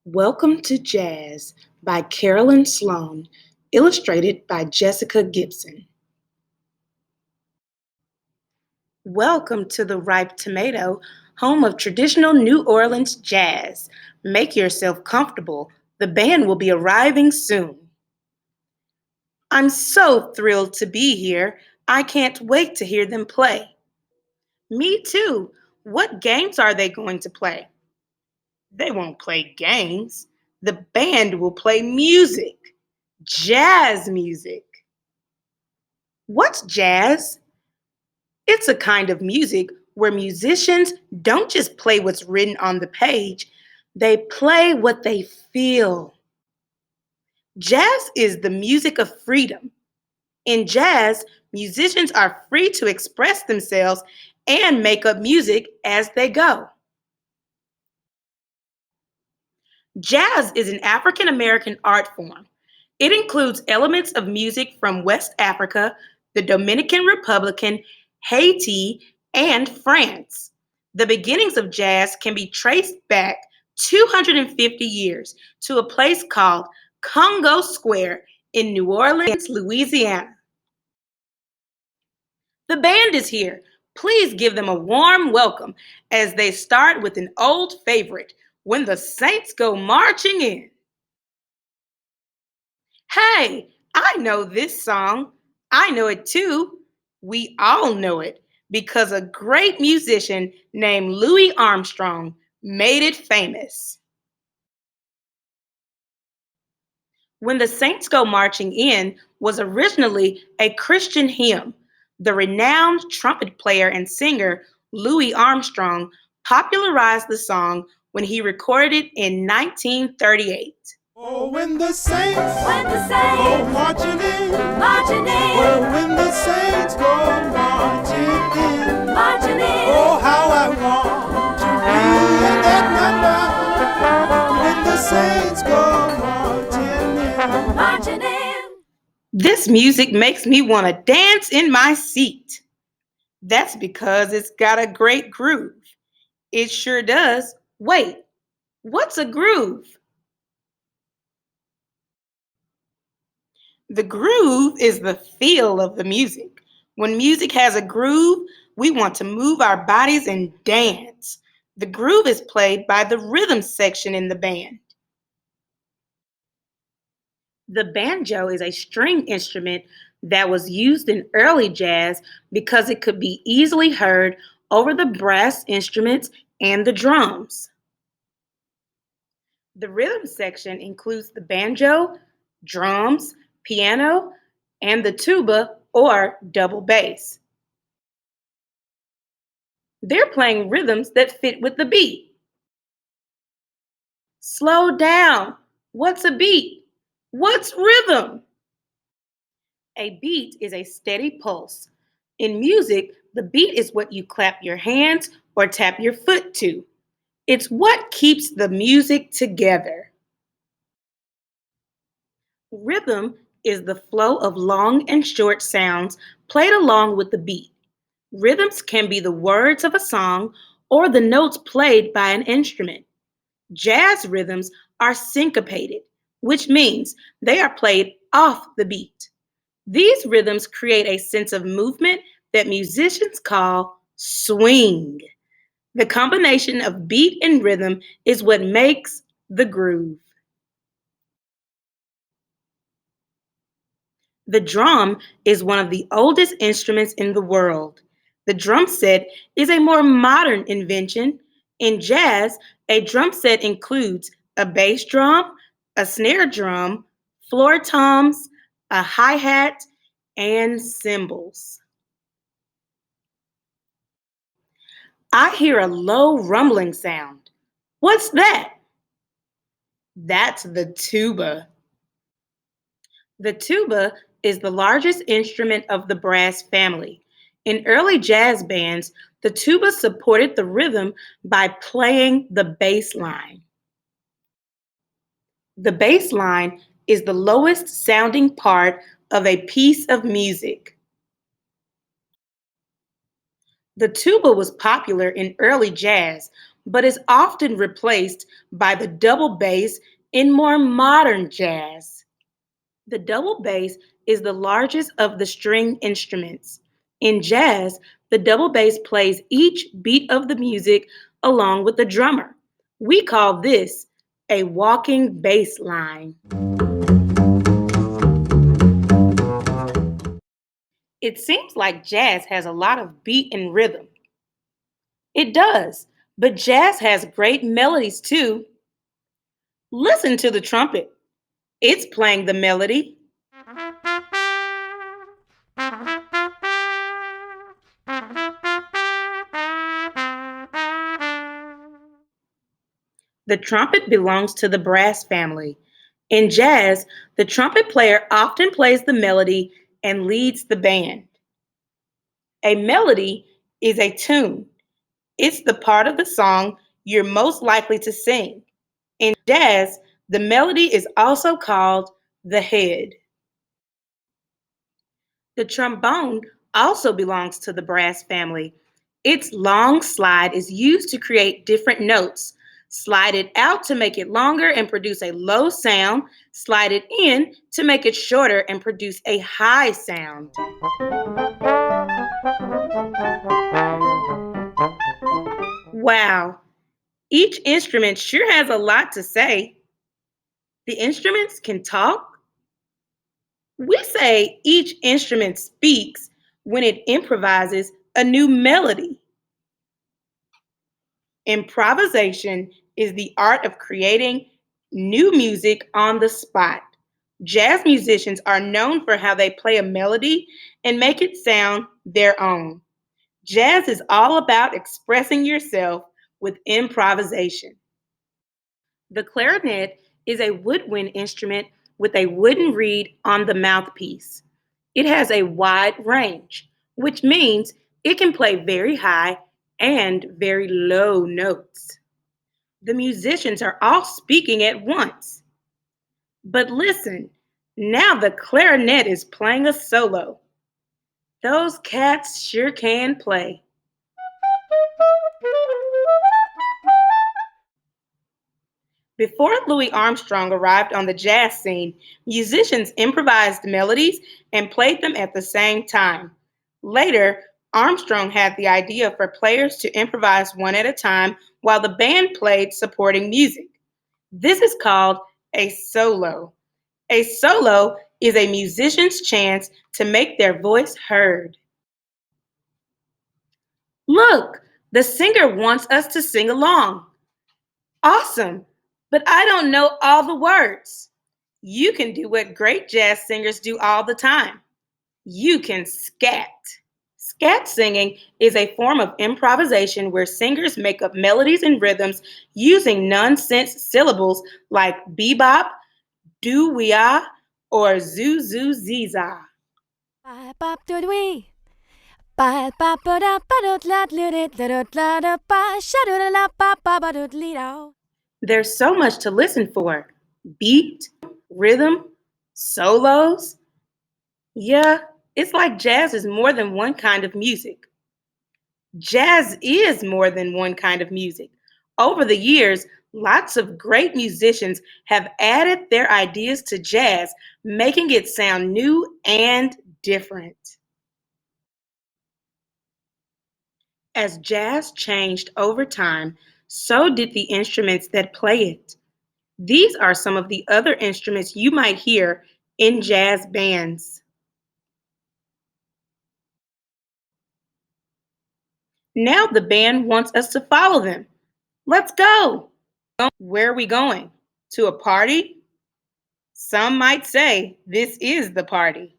Welcome to Jazz by Carolyn Sloan, illustrated by Jessica Gibson. Welcome to the Ripe Tomato, home of traditional New Orleans jazz. Make yourself comfortable. The band will be arriving soon. I'm so thrilled to be here. I can't wait to hear them play. Me too. What games are they going to play? They won't play games. The band will play music. Jazz music. What's jazz? It's a kind of music where musicians don't just play what's written on the page, they play what they feel. Jazz is the music of freedom. In jazz, musicians are free to express themselves and make up music as they go. Jazz is an African American art form. It includes elements of music from West Africa, the Dominican Republic, Haiti, and France. The beginnings of jazz can be traced back 250 years to a place called Congo Square in New Orleans, Louisiana. The band is here. Please give them a warm welcome as they start with an old favorite, When the Saints Go Marching In. Hey, I know this song. I know it too. We all know it because a great musician named Louis Armstrong made it famous. When the Saints Go Marching In was originally a Christian hymn. The renowned trumpet player and singer Louis Armstrong popularized the song when he recorded it in 1938. Oh, when the saints go marching in. Oh, when the saints go marching in. Oh, how I want to be in that number. When the saints go marching in. This music makes me want to dance in my seat. That's because it's got a great groove. It sure does. Wait, what's a groove? The groove is the feel of the music. When music has a groove, we want to move our bodies and dance. The groove is played by the rhythm section in the band. The banjo is a string instrument that was used in early jazz because it could be easily heard over the brass instruments and the drums. The rhythm section includes the banjo, drums, piano, and the tuba or double bass. They're playing rhythms that fit with the beat. Slow down. What's a beat? What's rhythm? A beat is a steady pulse. In music, the beat is what you clap your hands or tap your foot to. It's what keeps the music together. Rhythm is the flow of long and short sounds played along with the beat. Rhythms can be the words of a song or the notes played by an instrument. Jazz rhythms are syncopated, which means they are played off the beat. These rhythms create a sense of movement that musicians call swing. The combination of beat and rhythm is what makes the groove. The drum is one of the oldest instruments in the world. The drum set is a more modern invention. In jazz, a drum set includes a bass drum, a snare drum, floor toms, a hi-hat, and cymbals. I hear a low rumbling sound. What's that? That's the tuba. The tuba is the largest instrument of the brass family. In early jazz bands, the tuba supported the rhythm by playing the bass line. The bass line is the lowest sounding part of a piece of music. The tuba was popular in early jazz, but is often replaced by the double bass in more modern jazz. The double bass is the largest of the string instruments. In jazz, the double bass plays each beat of the music along with the drummer. We call this a walking bass line. It seems like jazz has a lot of beat and rhythm. It does, but jazz has great melodies too. Listen to the trumpet. It's playing the melody. The trumpet belongs to the brass family. In jazz, the trumpet player often plays the melody and leads the band. A melody is a tune. It's the part of the song you're most likely to sing. In jazz, the melody is also called the head. The trombone also belongs to the brass family. Its long slide is used to create different notes. Slide it out to make it longer and produce a low sound. Slide it in to make it shorter and produce a high sound. Wow, each instrument sure has a lot to say. The instruments can talk. We say each instrument speaks when it improvises a new melody. Improvisation is the art of creating new music on the spot. Jazz musicians are known for how they play a melody and make it sound their own. Jazz is all about expressing yourself with improvisation. The clarinet is a woodwind instrument with a wooden reed on the mouthpiece. It has a wide range, which means it can play very high and very low notes. The musicians are all speaking at once. But listen, now the clarinet is playing a solo. Those cats sure can play. Before Louis Armstrong arrived on the jazz scene, musicians improvised melodies and played them at the same time. Later, Armstrong had the idea for players to improvise one at a time while the band played supporting music. This is called a solo. A solo is a musician's chance to make their voice heard. Look, the singer wants us to sing along. Awesome, but I don't know all the words. You can do what great jazz singers do all the time. You can scat. Scat singing is a form of improvisation where singers make up melodies and rhythms using nonsense syllables like bebop, doo-wee-ah, or zoo-zoo-zee-zah. There's so much to listen for. Beat, rhythm, solos. Yeah, it's like jazz is more than one kind of music. Jazz is more than one kind of music. Over the years, lots of great musicians have added their ideas to jazz, making it sound new and different. As jazz changed over time, so did the instruments that play it. These are some of the other instruments you might hear in jazz bands. Now the band wants us to follow them. Let's go. Where are we going? To a party? Some might say this is the party.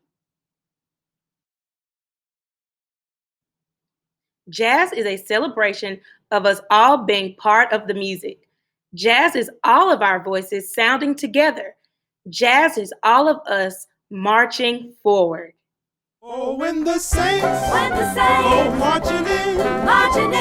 Jazz is a celebration of us all being part of the music. Jazz is all of our voices sounding together. Jazz is all of us marching forward. Oh, when the saints go marching in